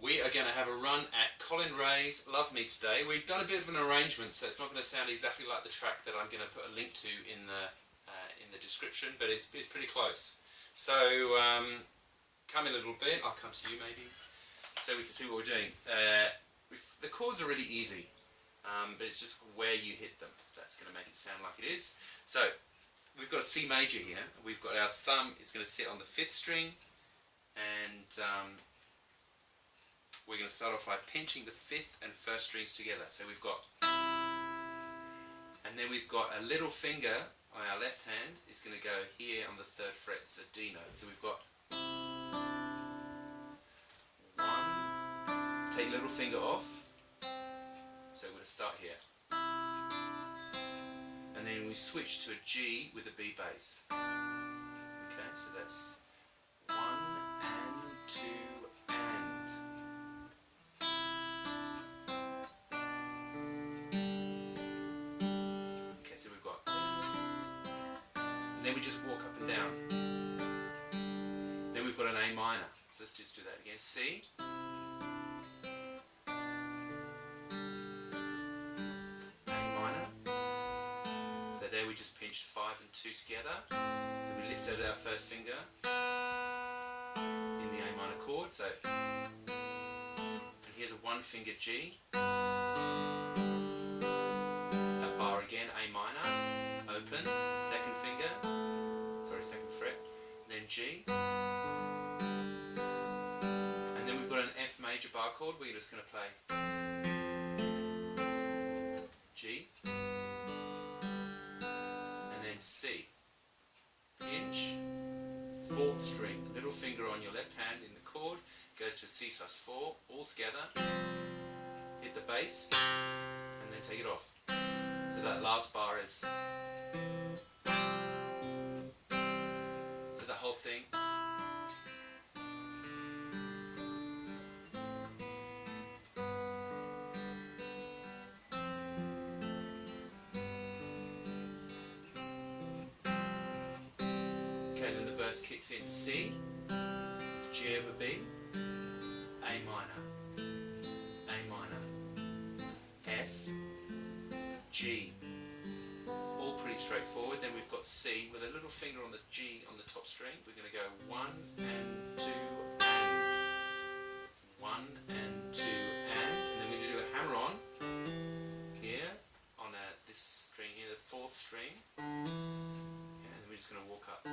We are going to have a run at Collin Raye's Love Me today. We've done a bit of an arrangement, so it's not going to sound exactly like the track that I'm going to put a link to in the description, but it's pretty close. So come in a little bit, I'll come to you maybe, so we can see what we're doing. The chords are really easy, but it's just where you hit them that's going to make it sound like it is. So we've got a C major here. We've got our thumb is going to sit on the 5th string, and we're going to start off by pinching the 5th and 1st strings together. So we've got, and then we've got a little finger on our left hand is going to go here on the 3rd fret. It's a D note. So we've got 1, take little finger off. So we're going to start here. And then we switch to a G with a B bass. Okay, so that's 1 and 2 and. Okay, so we've got, and then we just walk up and down. Then we've got an A minor. So let's just do that again. C. There we just pinched 5 and 2 together. Then we lifted our 1st finger in the A minor chord. So, and here's a 1 finger G. A bar again, A minor, open, 2nd finger, sorry, 2nd fret, then G. And then we've got an F major bar chord. We're just going to play G. C. Pinch, 4th string, little finger on your left hand in the chord, goes to C sus4, all together, hit the bass, and then take it off. So that last bar is, so that whole thing. Kicks in C, G over B, A minor, F, G. All pretty straightforward. Then we've got C with a little finger on the G on the top string. We're going to go 1 and 2 and 1 and 2 and then we're going to do a hammer on here on this string here, the 4th string, and then we're just going to walk up.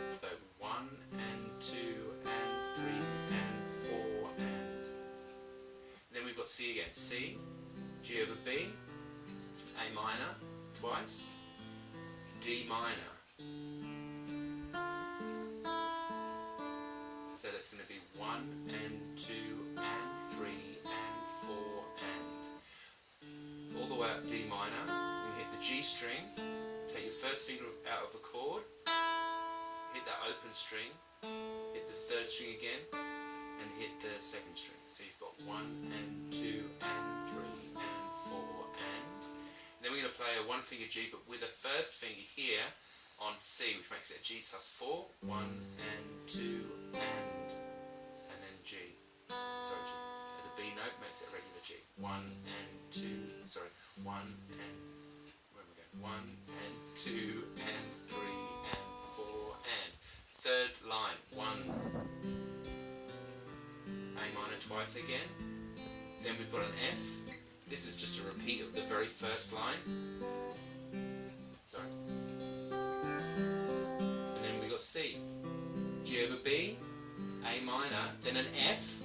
So 1 and 2 and 3 and 4 and then we've got C again. C, G over B, A minor twice, D minor. So that's going to be 1 and 2 and 3 and 4 and all the way up D minor. You hit the G string, take your 1st finger out of the chord, hit that open string, hit the 3rd string again, and hit the 2nd string. So you've got 1 and 2 and 3 and 4 and. Then we're going to play a 1 finger G, but with a 1st finger here on C, which makes it a G sus4. 1 and 2 and then G. Sorry, G. As a B note makes it a regular G. 1 and 2. Sorry, 1 and. Where am I going? 1 and 2 and 3 and 4 and. 3rd line, 1, A minor twice again. Then we've got an F. This is just a repeat of the very 1st line. Sorry. And then we got C. G over B, A minor, then an F,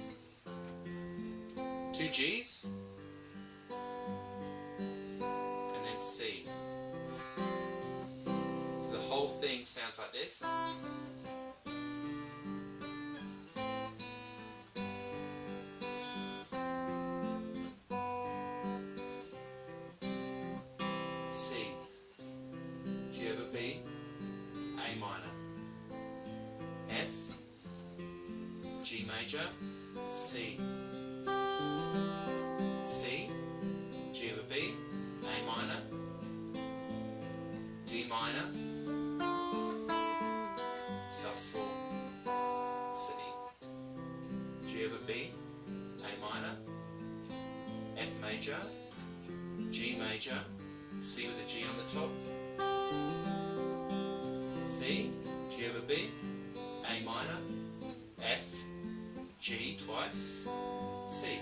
2 Gs, and then C. So the whole thing sounds like this. C, G over B, A minor, F, G major, C, C, G over B, A minor, D minor, sus4, C, B, A minor, F major, G major, C with a G on the top, C, G over B, A minor, F, G twice, C.